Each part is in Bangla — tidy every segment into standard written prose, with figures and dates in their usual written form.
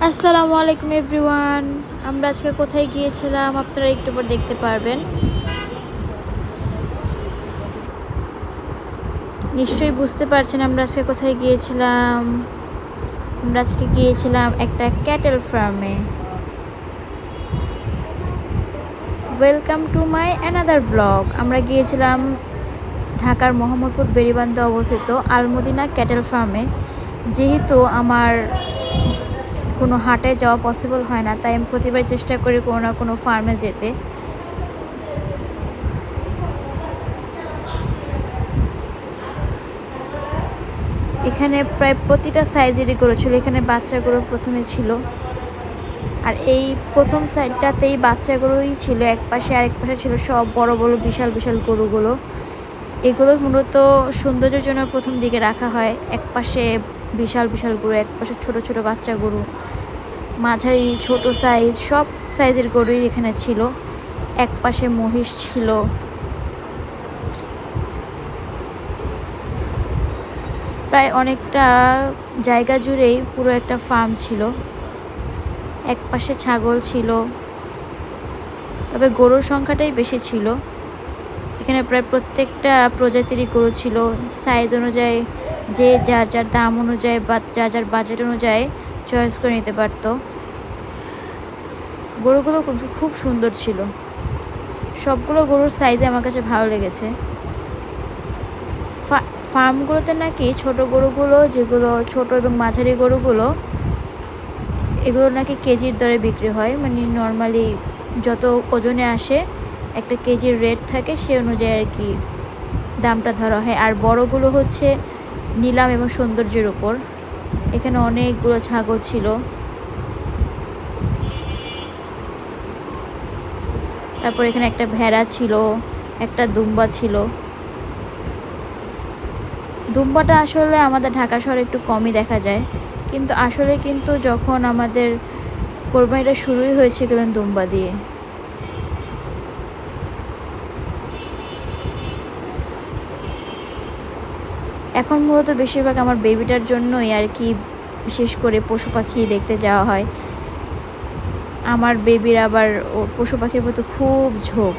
আসসালামু আলাইকুম এভরিওয়ান। আমরা আজকে কোথায় গিয়েছিলাম আপনারা একটু পর দেখতে পারবেন। নিশ্চয়ই বুঝতে পারছেন আমরা আজকে কোথায় গিয়েছিলাম। আমরা আজকে গিয়েছিলাম একটা ক্যাটেল ফার্মে। Welcome to my another blog. আমরা গিয়েছিলাম ঢাকার মোহাম্মদপুর বেড়িবাঁধে অবস্থিত আলমদিনা ক্যাটেল ফার্মে। যেহেতু আমার কোনো হাটে যাওয়া পসিবল হয় না, তাই আমি প্রতিবার চেষ্টা করি কোনো না কোনো ফার্মে যেতে। এখানে প্রায় প্রতিটা সাইজেরই গরু ছিল। এখানে বাচ্চা গরু প্রথমে ছিল, আর এই প্রথম সাইডটাতেই বাচ্চা গরুই ছিল। এক পাশে আরেক পাশে ছিল সব বড় বড় বিশাল বিশাল গরুগুলো। এগুলো মূলত সৌন্দর্যের জন্য প্রথম দিকে রাখা হয়। এক পাশে বিশাল বিশাল গরু, এক পাশে ছোট ছোট বাচ্চা গরু, মাঝারি ছোট সাইজ সব সাইজের গরুই এখানে ছিল। এক পাশে মহিষ ছিল। প্রায় অনেকটা জায়গা জুড়েই পুরো একটা ফার্ম ছিল। এক পাশে ছাগল ছিল, তবে গরুর সংখ্যাটাই বেশি ছিল। এখানে প্রায় প্রত্যেকটা প্রজাতিরই গরু ছিল। সাইজ অনুযায়ী যে যার যার দাম অনুযায়ী বা যার যার বাজেট অনুযায়ী চয়েস করে নিতে পারতো। গরুগুলো খুব সুন্দর ছিল। সবগুলো গরুর সাইজে আমার কাছে ভালো লেগেছে। ফার্মগুলোতে নাকি ছোট গরুগুলো, যেগুলো ছোট এবং মাঝারি গরুগুলো, এগুলো নাকি কেজির দরে বিক্রি হয়। মানে নর্মালি যত ওজনে আসে একটা কেজির রেট থাকে, সে অনুযায়ী আর কি দামটা ধরা হয়। আর বড়গুলো হচ্ছে নিলাম এবং সৌন্দর্যের উপর। এখানে অনেকগুলো ছাগল ছিল। তারপর এখানে একটা ভেড়া ছিল, একটা দুম্বা ছিল। দুম্বাটা আসলে আমাদের ঢাকা শহরে একটু কমই দেখা যায়, কিন্তু আসলে যখন আমাদের কোরবানিটা শুরুই হয়েছে দুম্বা দিয়ে। এখন মূলত বেশিরভাগ আমার বেবিটার জন্যই আর কি বিশেষ করে পশু পাখি দেখতে যাওয়া হয়। আমার বেবির আবার ও পশু পাখির প্রতি খুব ঝোঁক।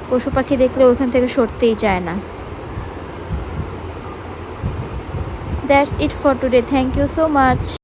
পশু পাখি দেখলে ওখান থেকে সরতেই চায় না। That's it for today. Thank you so much.